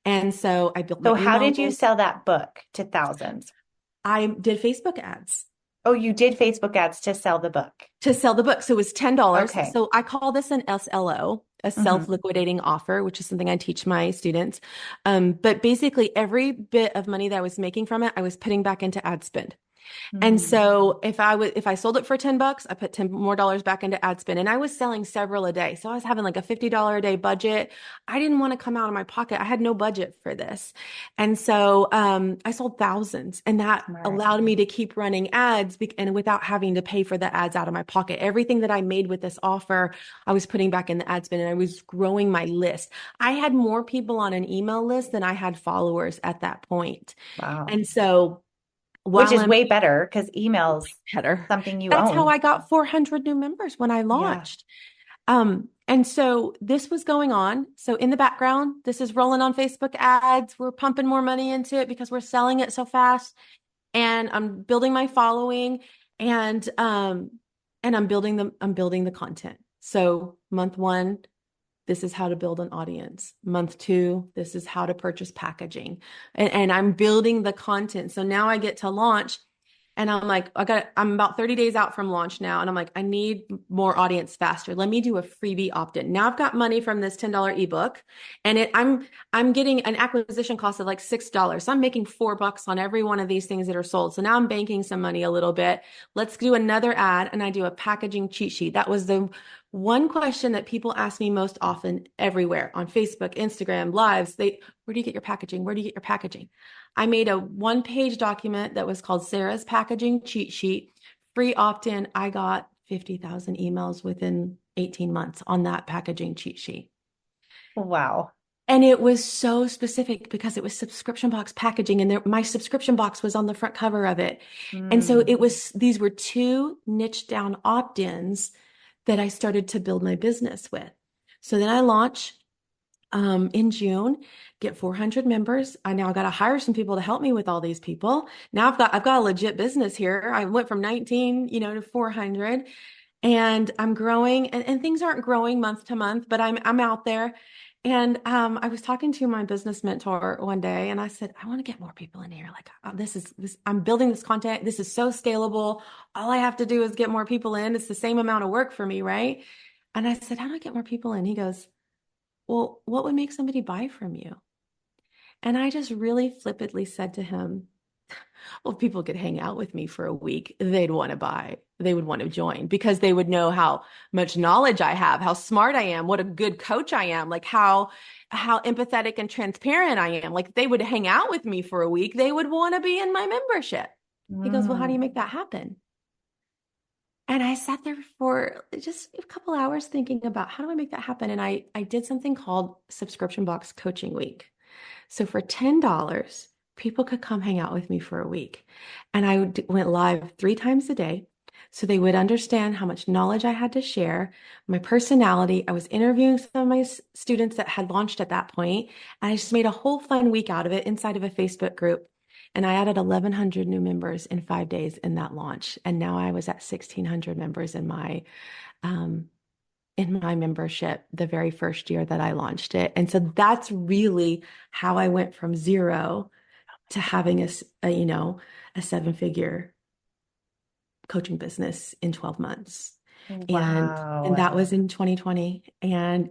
[SPEAKER 1] And so I built my
[SPEAKER 2] So how
[SPEAKER 1] email
[SPEAKER 2] did you
[SPEAKER 1] list.
[SPEAKER 2] sell that book to thousands?
[SPEAKER 1] I did Facebook ads
[SPEAKER 2] Oh, you did Facebook ads to sell the book.
[SPEAKER 1] to sell the book. So it was $10.
[SPEAKER 2] Okay.
[SPEAKER 1] So I call this an SLO, a
[SPEAKER 2] Hmm.
[SPEAKER 1] self-liquidating offer, which is something I teach my students. But basically every bit of money that I was making from it, I was putting back into ad spend. And
[SPEAKER 2] Mm.
[SPEAKER 1] so if I sold it for $10, I put 10 more dollars back into ad spend and I was selling several a day. So I was having like a $50 a day budget. I didn't want to come out of my pocket. I had no budget for this. And so I sold thousands and that
[SPEAKER 2] Smart.
[SPEAKER 1] allowed me to keep running ads and without having to pay for the ads out of my pocket. Everything that I made with this offer, I was putting back in the ad spend and I was growing my list. I had more people on an email list than I had followers at that point.
[SPEAKER 2] Wow.
[SPEAKER 1] And so
[SPEAKER 2] Which
[SPEAKER 1] while
[SPEAKER 2] is
[SPEAKER 1] I'm
[SPEAKER 2] way better because email's
[SPEAKER 1] better.
[SPEAKER 2] something you
[SPEAKER 1] That's how
[SPEAKER 2] own.
[SPEAKER 1] I got 400 new members when I
[SPEAKER 2] Yeah.
[SPEAKER 1] launched. And so this was going on. So in the background, this is rolling on Facebook ads. We're pumping more money into it because we're selling it so fast. And I'm building my following and I'm building the content. So month one, this is how to build an audience. Month two, this is how to purchase packaging. And I'm building the content. So now I get to launch and I'm like, I'm about 30 days out from launch now. And I'm like, I need more audience faster. Let me do a freebie opt-in. Now I've got money from this $10 ebook and I'm getting an acquisition cost of like $6. So I'm making $4 on every one of these things that are sold. So now I'm banking some money a little bit. Let's do another ad. And I do a packaging cheat sheet. That was the one question that people ask me most often everywhere on Facebook, Instagram, lives. Where do you get your packaging? Where do you get your packaging? I made a 1-page document that was called Sarah's Packaging Cheat Sheet, free opt-in. I got 50,000 emails within 18 months on that packaging cheat sheet.
[SPEAKER 2] Wow.
[SPEAKER 1] And it was so specific because it was subscription box packaging and my subscription box was on the front cover of it. And so
[SPEAKER 2] Mm.
[SPEAKER 1] these were two niche down opt-ins that I started to build my business with. So then I launched in June, get 400 members. I now got to hire some people to help me with all these people. Now I've got a legit business here. I went from 19, to 400 and I'm growing and things aren't growing month to month, but I'm out there. And I was talking to my business mentor one day and I said, I want to get more people in here. Like I'm building this content. This is so scalable. All I have to do is get more people in. It's the same amount of work for me, right? And I said, how do I get more people in? He goes, well, what would make somebody buy from you? And I just really flippantly said to him, well, if people could hang out with me for a week, they'd want to buy. They would want to join because they would know how much knowledge I have, how smart I am, what a good coach I am, like how empathetic and transparent I am. Like if they would hang out with me for a week, they would want to be in my membership. He goes, well, how do you
[SPEAKER 2] Mm.
[SPEAKER 1] make that happen? And I sat there for just a couple hours thinking about how do I make that happen? And I did something called Subscription Box Coaching Week. So for $10, people could come hang out with me for a week. And I went live 3 times a day. so they would understand how much knowledge I had to share, my personality. I was interviewing some of my students that had launched at that point, and I just made a whole fun week out of it inside of a Facebook group. And I added 1,100 new members in 5 days in that launch. And now I was at 1,600 members um, in my membership the very first year that I launched it. And so that's really how I went from zero to having a seven-figure coaching business in 12 months. And that
[SPEAKER 2] Wow.
[SPEAKER 1] was in 2020. And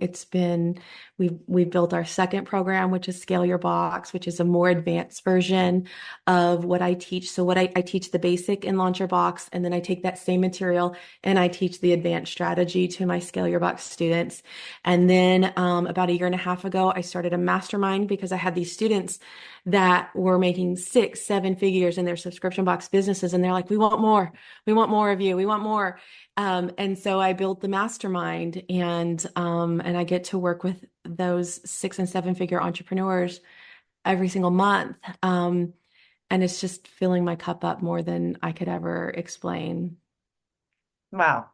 [SPEAKER 1] we've built our second program, which is Scale Your Box, which is a more advanced version of what I teach. So I teach the basic in Launch Your Box, and then I take that same material and I teach the advanced strategy to my Scale Your Box students. And then about a year and a half ago, I started a mastermind because I had these students that were making 6-7 figures in their subscription box businesses. And they're like, we want more. We want more of you. We want more. And so I built the mastermind, and I get to work with those 6 and 7 figure entrepreneurs every single month. And it's just filling my cup up more than I could ever explain.
[SPEAKER 2] Wow.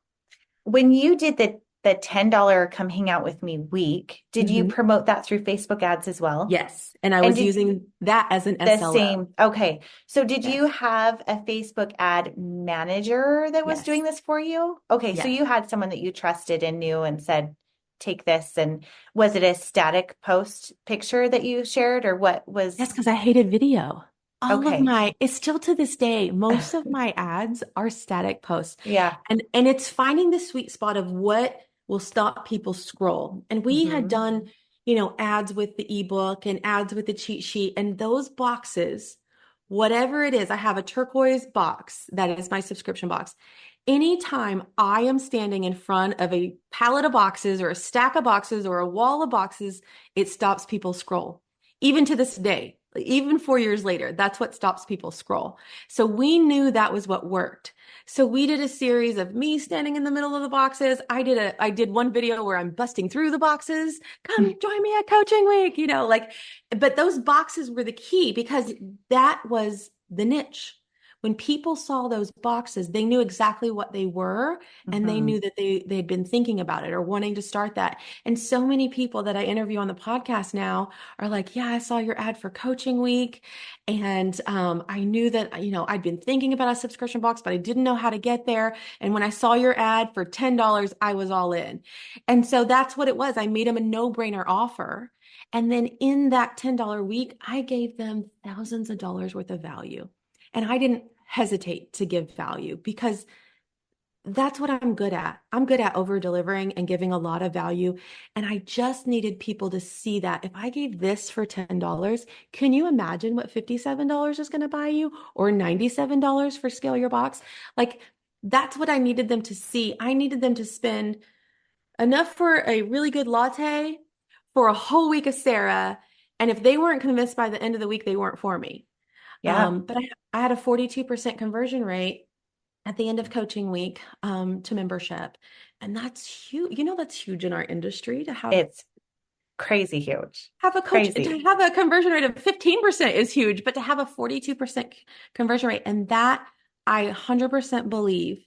[SPEAKER 2] When you did the $10 come hang out with me week, did you
[SPEAKER 1] Mhm.
[SPEAKER 2] promote that through Facebook ads as well?
[SPEAKER 1] Yes. And I
[SPEAKER 2] And
[SPEAKER 1] was
[SPEAKER 2] did
[SPEAKER 1] using that as an
[SPEAKER 2] the
[SPEAKER 1] SLO.
[SPEAKER 2] same, okay. So did
[SPEAKER 1] Yes.
[SPEAKER 2] you have a Facebook ad manager that was doing
[SPEAKER 1] Yes.
[SPEAKER 2] this for you? Okay, so
[SPEAKER 1] Yes.
[SPEAKER 2] you had someone that you trusted and knew and said, take this. And was it a static post picture that you shared, or what
[SPEAKER 1] Yes,
[SPEAKER 2] was,
[SPEAKER 1] because I hated video.
[SPEAKER 2] okay.
[SPEAKER 1] It's still to this day, most of my ads are static posts.
[SPEAKER 2] Yeah.
[SPEAKER 1] And it's finding the sweet spot of what will stop people scroll. And we had
[SPEAKER 2] Hmm.
[SPEAKER 1] done, ads with the ebook and ads with the cheat sheet, and those boxes, whatever it is, I have a turquoise box that is my subscription box. Anytime I am standing in front of a pallet of boxes or a stack of boxes or a wall of boxes, it stops people scroll. Even to this day, even 4 years later, that's what stops people scroll. So we knew that was what worked. So we did a series of me standing in the middle of the boxes. I did one video where I'm busting through the boxes. Come join me at coaching week, but those boxes were the key because that was the niche. When people saw those boxes, they knew exactly what they were, and they
[SPEAKER 2] Hmm.
[SPEAKER 1] knew that they'd been thinking about it or wanting to start that. And so many people that I interview on the podcast now are like, yeah, I saw your ad for coaching week. And I knew that, I'd been thinking about a subscription box, but I didn't know how to get there. And when I saw your ad for $10, I was all in. And so that's what it was. I made them a no-brainer offer. And then in that $10 week, I gave them thousands of dollars worth of value. And I didn't hesitate to give value because that's what I'm good at. I'm good at over delivering and giving a lot of value. And I just needed people to see that if I gave this for $10, can you imagine what $57 is going to buy you, or $97 for Scale Your Box? Like, that's what I needed them to see. I needed them to spend enough for a really good latte for a whole week of Sarah. And if they weren't convinced by the end of the week, they weren't for me.
[SPEAKER 2] Yeah.
[SPEAKER 1] But I had a 42% conversion rate at the end of coaching week to membership. And that's huge. That's huge in our industry to
[SPEAKER 2] It's crazy huge.
[SPEAKER 1] have a coach, to
[SPEAKER 2] Crazy.
[SPEAKER 1] have a conversion rate of 15% is huge, but to have a 42% conversion rate, and that I 100% believe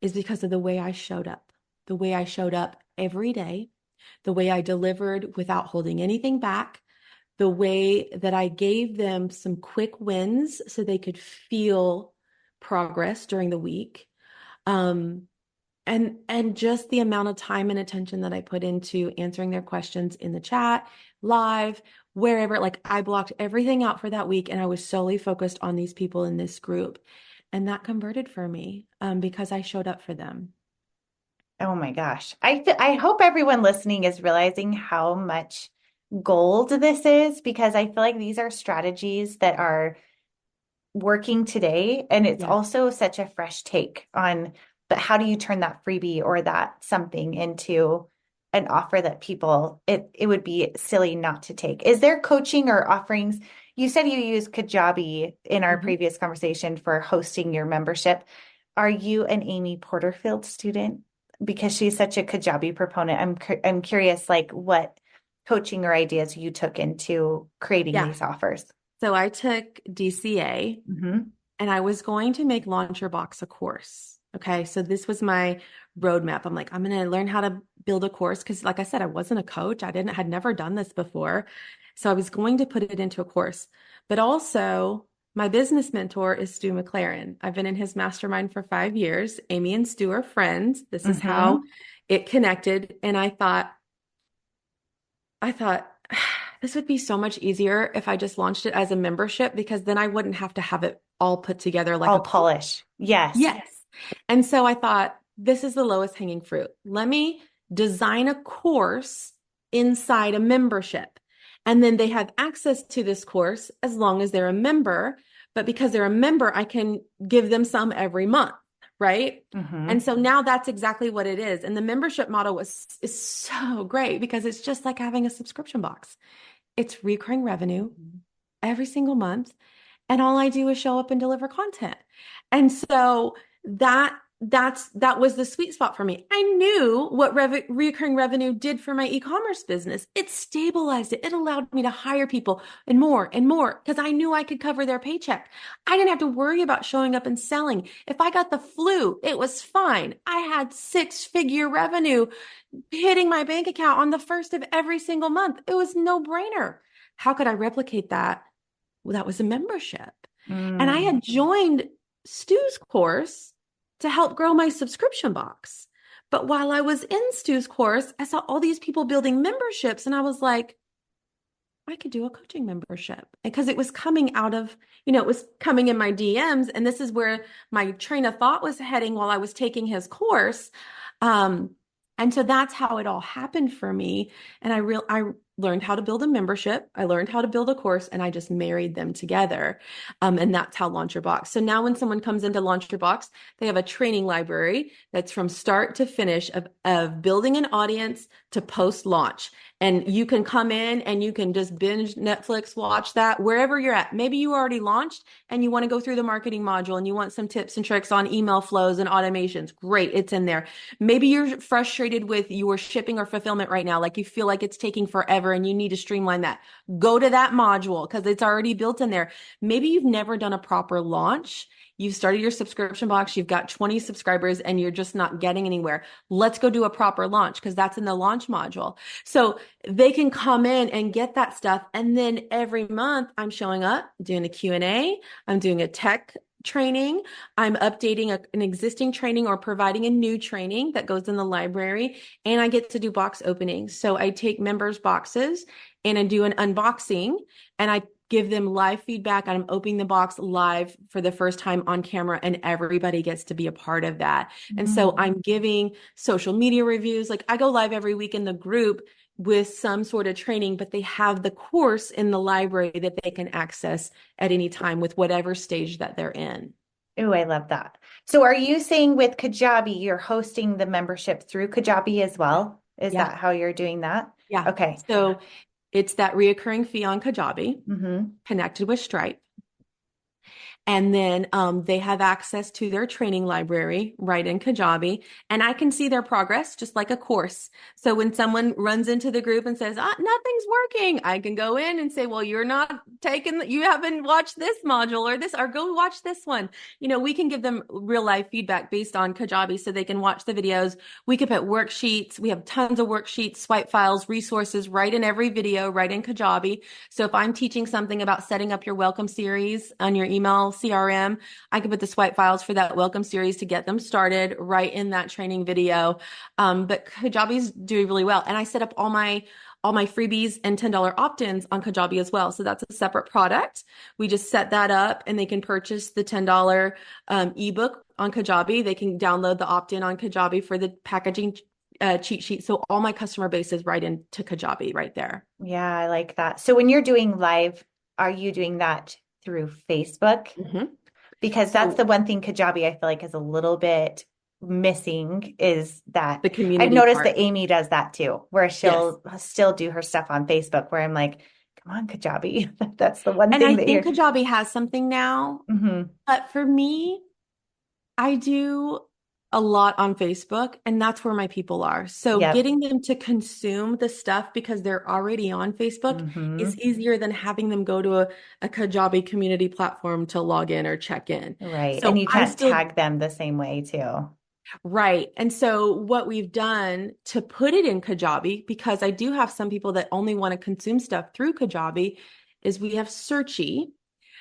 [SPEAKER 1] is because of the way I showed up, the way I showed up every day, the way I delivered without holding anything back, the way that I gave them some quick wins so they could feel progress during the week. Um, and just the amount of time and attention that I put into answering their questions in the chat, live, wherever. Like, I blocked everything out for that week, and I was solely focused on these people in this group. And that converted for me because I showed up for them.
[SPEAKER 2] Oh my gosh. I hope everyone listening is realizing how much gold this is, because I feel like these are strategies that are working today. And it's
[SPEAKER 1] Yeah.
[SPEAKER 2] also such a fresh take on, but how do you turn that freebie or that something into an offer that it would be silly not to take? Is there coaching or offerings? You said you use Kajabi in our
[SPEAKER 1] Mhm.
[SPEAKER 2] previous conversation for hosting your membership. Are you an Amy Porterfield student? Because she's such a Kajabi proponent. I'm curious, like, what coaching or ideas you took into creating
[SPEAKER 1] Yeah.
[SPEAKER 2] these offers.
[SPEAKER 1] So I took DCA,
[SPEAKER 2] Hmm.
[SPEAKER 1] and I was going to make Launch Your Box a course. Okay, so this was my roadmap. I'm like, I'm going to learn how to build a course because, like I said, I wasn't a coach. Had never done this before. So I was going to put it into a course. But also, my business mentor is Stu McLaren. I've been in his mastermind for 5 years. Amy and Stu are friends. This is how
[SPEAKER 2] Mm-hmm.
[SPEAKER 1] it connected. And I thought this would be so much easier if I just launched it as a membership because then I wouldn't have to have it all put together like
[SPEAKER 2] All
[SPEAKER 1] a course.
[SPEAKER 2] polish. Yes.
[SPEAKER 1] Yes. And so I thought, this is the lowest hanging fruit. Let me design a course inside a membership. And then they have access to this course as long as they're a member. But because they're a member, I can give them some every month, right? And
[SPEAKER 2] Mm-hmm.
[SPEAKER 1] so now that's exactly what it is. And the membership model is so great because it's just like having a subscription box. It's recurring revenue every single month, and all I do is show up and deliver content. And so that was the sweet spot for me. I knew what recurring revenue did for my e-commerce business. It stabilized it. It allowed me to hire people and more because I knew I could cover their paycheck. I didn't have to worry about showing up and selling. If I got the flu, it was fine. I had six-figure revenue hitting my bank account on the first of every single month. It was no brainer. How could I replicate that? Well, that was a membership. And I
[SPEAKER 2] Mm.
[SPEAKER 1] had joined Stu's course to help grow my subscription box. But while I was in Stu's course, I saw all these people building memberships, and I was like, I could do a coaching membership because it was coming out of, it was coming in my DMs. And this is where my train of thought was heading while I was taking his course. Um, and so that's how it all happened for me. And I learned how to build a membership. I learned how to build a course, and I just married them together. And that's how Launch Your Box. So now when someone comes into Launch Your Box, they have a training library that's from start to finish of building an audience to post launch. And you can come in and you can just binge Netflix, watch that wherever you're at. Maybe you already launched and you want to go through the marketing module and you want some tips and tricks on email flows and automations. Great, it's in there. Maybe you're frustrated with your shipping or fulfillment right now, like you feel like it's taking forever and you need to streamline that. Go to that module because it's already built in there. Maybe you've never done a proper launch. You've started your subscription box, you've got 20 subscribers and you're just not getting anywhere. Let's go do a proper launch because that's in the launch module. So they can come in and get that stuff. And then every month I'm showing up, doing a Q&A, I'm doing a tech training, I'm updating an existing training or providing a new training that goes in the library, and I get to do box openings. So I take members' boxes and I do an unboxing and I give them live feedback. I'm opening the box live for the first time on camera, and everybody gets to be a part of that. And so
[SPEAKER 2] Mm.
[SPEAKER 1] I'm giving social media reviews. Like I go live every week in the group with some sort of training, but they have the course in the library that they can access at any time with whatever stage that they're in.
[SPEAKER 2] Ooh, I love that. So are you saying with Kajabi, you're hosting the membership through Kajabi as well? Is
[SPEAKER 1] Yeah.
[SPEAKER 2] that how you're doing that?
[SPEAKER 1] Yeah.
[SPEAKER 2] Okay.
[SPEAKER 1] So it's that reoccurring fee on Kajabi
[SPEAKER 2] Mm-hmm.
[SPEAKER 1] connected with Stripe. And then they have access to their training library right in Kajabi. And I can see their progress just like a course. So when someone runs into the group and says, nothing's working, I can go in and say, well, you haven't watched this module or this, or go watch this one. We can give them real life feedback based on Kajabi so they can watch the videos. We could put worksheets. We have tons of worksheets, swipe files, resources right in every video, right in Kajabi. So if I'm teaching something about setting up your welcome series on your email CRM, I can put the swipe files for that welcome series to get them started right in that training video. But Kajabi's doing really well. And I set up all my freebies and $10 opt-ins on Kajabi as well. So that's a separate product. We just set that up and they can purchase the $10 ebook on Kajabi. They can download the opt-in on Kajabi for the packaging cheat sheet. So all my customer base is right into Kajabi right there.
[SPEAKER 2] Yeah, I like that. So when you're doing live, are you doing that through Facebook?
[SPEAKER 1] Mm-hmm.
[SPEAKER 2] Because that's the one thing Kajabi I feel like is a little bit missing is that
[SPEAKER 1] The
[SPEAKER 2] I've
[SPEAKER 1] community
[SPEAKER 2] noticed
[SPEAKER 1] part.
[SPEAKER 2] that Amy does that too, where
[SPEAKER 1] Yes.
[SPEAKER 2] she'll still do her stuff on Facebook where I'm like, come on, Kajabi. That's the one
[SPEAKER 1] And
[SPEAKER 2] thing
[SPEAKER 1] I
[SPEAKER 2] that
[SPEAKER 1] think
[SPEAKER 2] you're.
[SPEAKER 1] Kajabi has something now,
[SPEAKER 2] Mhm.
[SPEAKER 1] but for me, I do A lot on Facebook, and that's where my people are. So
[SPEAKER 2] Yep.
[SPEAKER 1] getting them to consume the stuff because they're already on Facebook
[SPEAKER 2] Mm-hmm.
[SPEAKER 1] is easier than having them go to a Kajabi community platform to log in or check in.
[SPEAKER 2] Right. And
[SPEAKER 1] So
[SPEAKER 2] you
[SPEAKER 1] I'm
[SPEAKER 2] can't
[SPEAKER 1] still
[SPEAKER 2] tag them the same way too.
[SPEAKER 1] right. And so what we've done to put it in Kajabi, because I do have some people that only want to consume stuff through Kajabi, is we have Searchy,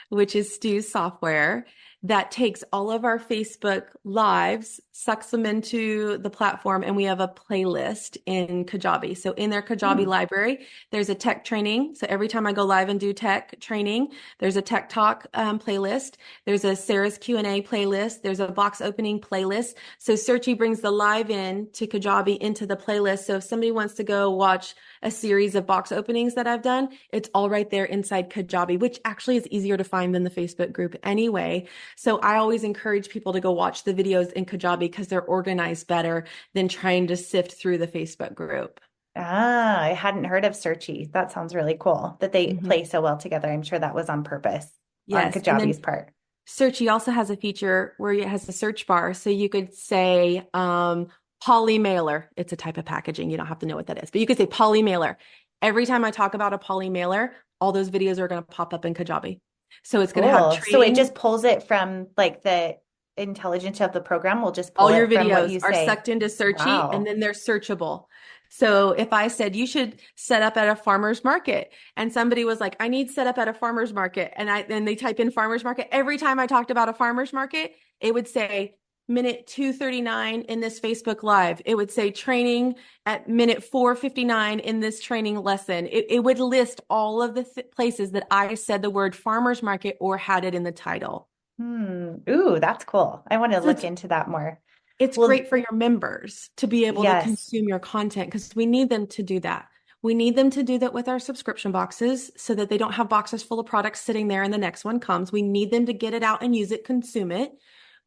[SPEAKER 1] which is Stu's software that takes all of our Facebook lives, sucks them into the platform, and we have a playlist in Kajabi. So in their Kajabi
[SPEAKER 2] Hmm.
[SPEAKER 1] library, there's a tech training. So every time I go live and do tech training, there's a tech talk playlist. There's a Sarah's Q&A playlist. There's a box opening playlist. So Searchy brings the live in to Kajabi into the playlist. So if somebody wants to go watch a series of box openings that I've done, it's all right there inside Kajabi, which actually is easier to find than the Facebook group anyway. So I always encourage people to go watch the videos in Kajabi because they're organized better than trying to sift through the Facebook group.
[SPEAKER 2] Ah, I hadn't heard of Searchy. That sounds really cool that they
[SPEAKER 1] Mhm.
[SPEAKER 2] play so well together. I'm sure that was on purpose on
[SPEAKER 1] Yes. And
[SPEAKER 2] Kajabi's
[SPEAKER 1] then
[SPEAKER 2] part.
[SPEAKER 1] Searchy also has a feature where it has a search bar. So you could say poly mailer. It's a type of packaging. You don't have to know what that is, but you could say poly mailer. Every time I talk about a poly mailer, all those videos are going to pop up in Kajabi. So it's going to have
[SPEAKER 2] Cool. So it
[SPEAKER 1] training.
[SPEAKER 2] just pulls it from like the intelligence of the program will just pull
[SPEAKER 1] All your
[SPEAKER 2] it from what
[SPEAKER 1] videos
[SPEAKER 2] you
[SPEAKER 1] are
[SPEAKER 2] say.
[SPEAKER 1] sucked into Searchy and
[SPEAKER 2] Wow.
[SPEAKER 1] then they're searchable. So if I said you should set up at a farmer's market and somebody was like, I need set up at a farmer's market, and they type in farmer's market, every time I talked about a farmer's market, it would say minute 239 in this Facebook Live. It would say training at minute 459 in this training lesson. It would list all of the places that I said the word farmer's market or had it in the title.
[SPEAKER 2] Ooh, that's cool. I want to
[SPEAKER 1] So
[SPEAKER 2] look into that more.
[SPEAKER 1] it's
[SPEAKER 2] Well,
[SPEAKER 1] great for your members to be able to
[SPEAKER 2] yes.
[SPEAKER 1] consume your content because we need them to do that. We need them to do that with our subscription boxes so that they don't have boxes full of products sitting there and the next one comes. We need them to get it out and use it, consume it.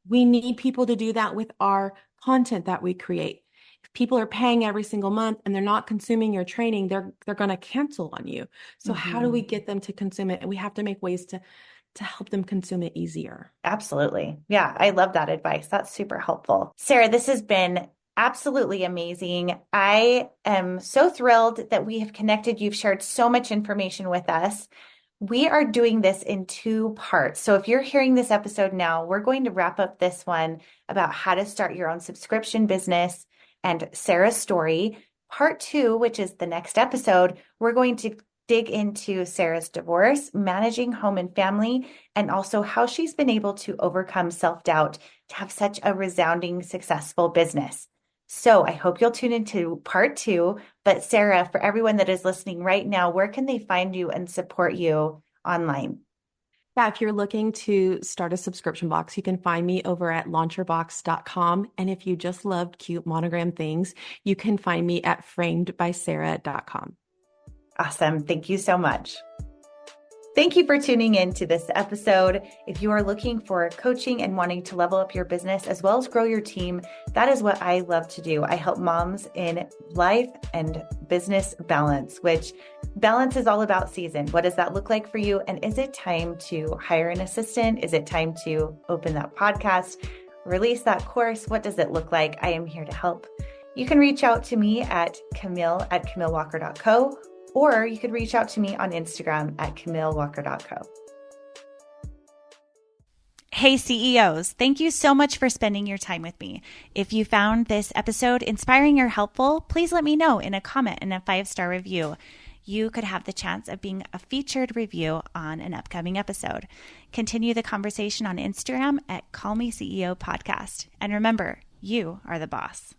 [SPEAKER 1] We need people to do that with our content that we create. If people are paying every single month and they're not consuming your training, they're going to cancel on you. So how do we
[SPEAKER 2] Mhm.
[SPEAKER 1] get them to consume it? And we have to make ways to help them consume it easier.
[SPEAKER 2] Absolutely. Yeah, I love that advice. That's super helpful. Sarah, this has been absolutely amazing. I am so thrilled that we have connected. You've shared so much information with us. We are doing this in two parts. So if you're hearing this episode now, we're going to wrap up this one about how to start your own subscription business and Sarah's story. Part two, which is the next episode, we're going to dig into Sarah's divorce, managing home and family, and also how she's been able to overcome self-doubt to have such a resounding, successful business. So I hope you'll tune into part two. But Sarah, for everyone that is listening right now, where can they find you and support you online?
[SPEAKER 1] Yeah, if you're looking to start a subscription box, you can find me over at launcherbox.com. And if you just loved cute monogram things, you can find me at framedbysarah.com.
[SPEAKER 2] Awesome. Thank you so much. Thank you for tuning in to this episode. If you are looking for coaching and wanting to level up your business as well as grow your team, that is what I love to do. I help moms in life and business balance, which balance is all about season. What does that look like for you? And is it time to hire an assistant? Is it time to open that podcast, release that course? What does it look like? I am here to help. You can reach out to me at Camille@CamilleWalker.co, or you could reach out to me on Instagram at CamilleWalker.co. Hey CEOs, thank you so much for spending your time with me. If you found this episode inspiring or helpful, please let me know in a comment and a 5-star review. You could have the chance of being a featured review on an upcoming episode. Continue the conversation on Instagram at Call Me CEO Podcast. And remember, you are the boss.